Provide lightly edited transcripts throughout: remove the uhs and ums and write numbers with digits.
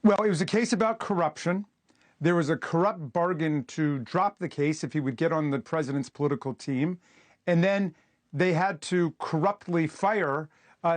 Well, it was a case about corruption. There was a corrupt bargain to drop the case if he would get on the president's political team. And then they had to corruptly fire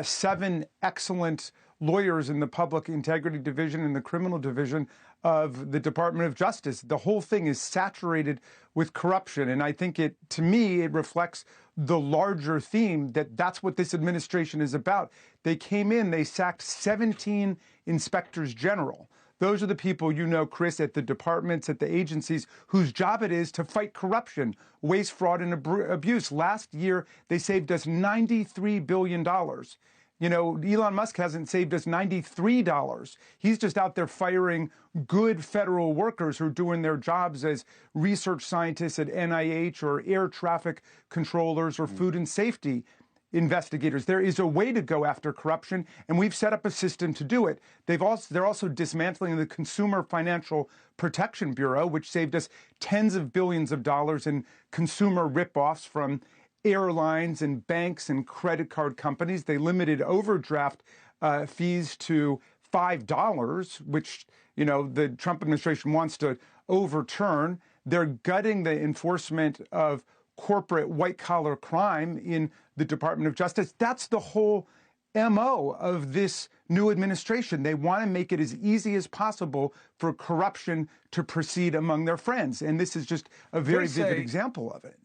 7 excellent lawyers in the Public Integrity Division and the Criminal Division of the Department of Justice. The whole thing is saturated with corruption. And I think to me, it reflects the larger theme that that's what this administration is about. They came in, they sacked 17 inspectors general. Those are the people, you know, Chris, at the departments, at the agencies, whose job it is to fight corruption, waste, fraud, and abuse. Last year, they saved us $93 billion. You know, Elon Musk hasn't saved us $93. He's just out there firing good federal workers who are doing their jobs as research scientists at NIH or air traffic controllers or food and safety investigators. There is a way to go after corruption, and we've set up a system to do it. They're also dismantling the Consumer Financial Protection Bureau, which saved us tens of billions of dollars in consumer ripoffs from airlines and banks and credit card companies. They limited overdraft fees to $5, which, you know, the Trump administration wants to overturn. They're gutting the enforcement of corporate white-collar crime in the Department of Justice. That's the whole MO of this new administration. They want to make it as easy as possible for corruption to proceed among their friends. And this is just a very vivid example of it.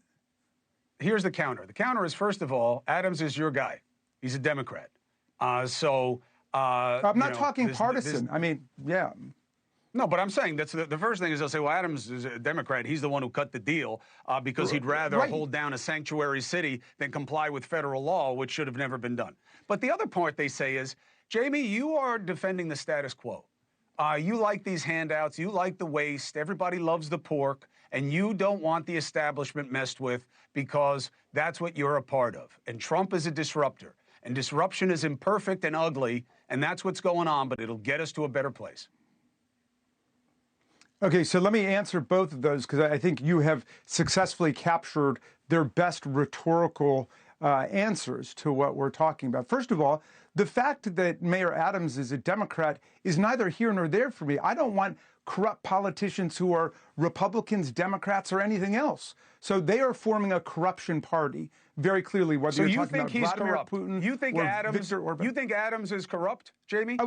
Here's the counter. The counter is, first of all, Adams is your guy. He's a Democrat. I'm not talking partisan. I mean, yeah. No, but I'm saying that's the first thing is they'll say, well, Adams is a Democrat. He's the one who cut the deal because he'd rather hold down a sanctuary city than comply with federal law, which should have never been done. But the other part they say is, Jamie, you are defending the status quo. You like these handouts. You like the waste. Everybody loves the pork. And you don't want the establishment messed with because that's what you're a part of. And Trump is a disruptor. And disruption is imperfect and ugly. And that's what's going on. But it'll get us to a better place. Okay, so let me answer both of those because I think you have successfully captured their best rhetorical answers to what we're talking about. First of all, the fact that Mayor Adams is a Democrat is neither here nor there for me. I don't want corrupt politicians who are Republicans, Democrats, or anything else. So they are forming a corruption party very clearly. Whether you're talking about Vladimir Putin, you think Adams is corrupt, Jamie?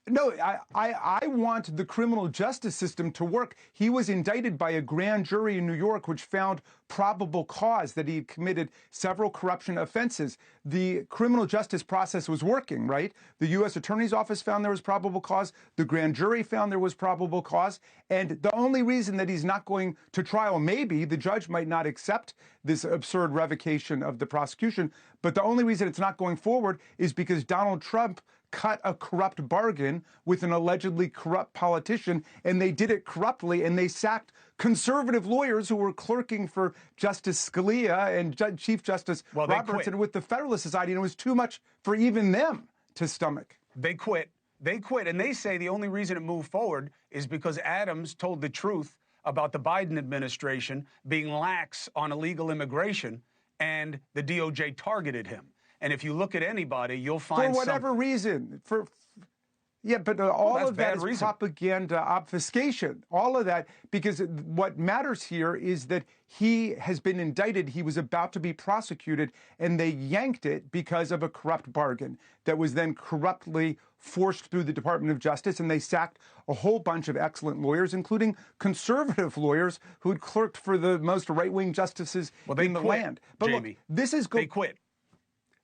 No, I want the criminal justice system to work. He was indicted by a grand jury in New York, which found probable cause that he had committed several corruption offenses. The criminal justice process was working, right? The U.S. Attorney's Office found there was probable cause. The grand jury found there was probable cause. And the only reason that he's not going to trial, maybe the judge might not accept this absurd revocation of the prosecution, but the only reason it's not going forward is because Donald Trump cut a corrupt bargain with an allegedly corrupt politician, and they did it corruptly, and they sacked conservative lawyers who were clerking for Justice Scalia and Chief Justice Robertson with the Federalist Society, and it was too much for even them to stomach. They quit. They quit, and they say the only reason it moved forward is because Adams told the truth about the Biden administration being lax on illegal immigration, and the DOJ targeted him. And if you look at anybody, you'll find for whatever reason. But all of that is propaganda, obfuscation, all of that, because what matters here is that he has been indicted. He was about to be prosecuted, and they yanked it because of a corrupt bargain that was then corruptly forced through the Department of Justice, and they sacked a whole bunch of excellent lawyers, including conservative lawyers who had clerked for the most right-wing justices in the land. But Jamie, look, this is they quit.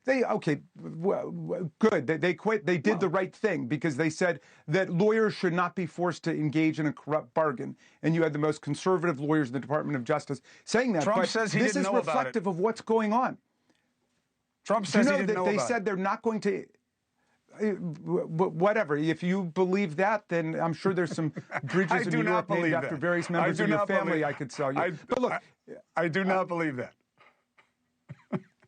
Good. They quit. They did the right thing because they said that lawyers should not be forced to engage in a corrupt bargain. And you had the most conservative lawyers in the Department of Justice saying that. Trump says he didn't know about it. This is reflective of what's going on. Trump says he didn't know about it. They said they're not going to. Whatever. If you believe that, then I'm sure there's some bridges in New York named after various members of your family I could sell you. But look, I do not believe that.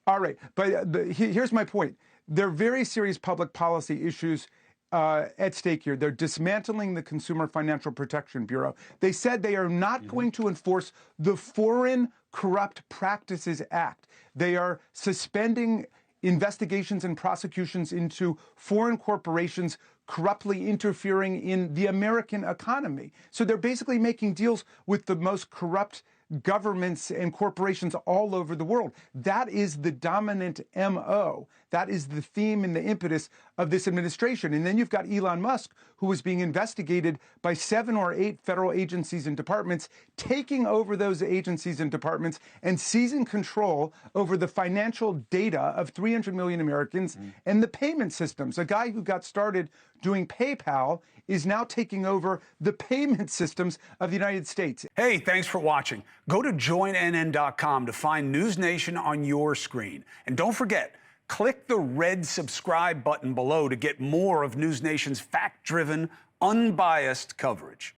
All right, but here's my point. There are very serious public policy issues at stake here. They're dismantling the Consumer Financial Protection Bureau. They said they are not going to enforce the Foreign Corrupt Practices Act. They are suspending investigations and prosecutions into foreign corporations corruptly interfering in the American economy. So they're basically making deals with the most corrupt governments and corporations all over the world. That is the dominant MO. That is the theme and the impetus of this administration. And then you've got Elon Musk, who is being investigated by 7 or 8 federal agencies and departments, taking over those agencies and departments and seizing control over the financial data of 300 million Americans and the payment systems. A guy who got started doing PayPal is now taking over the payment systems of the United States. Hey, thanks for watching. Go to joinnn.com to find NewsNation on your screen. And don't forget, click the red subscribe button below to get more of NewsNation's fact-driven, unbiased coverage.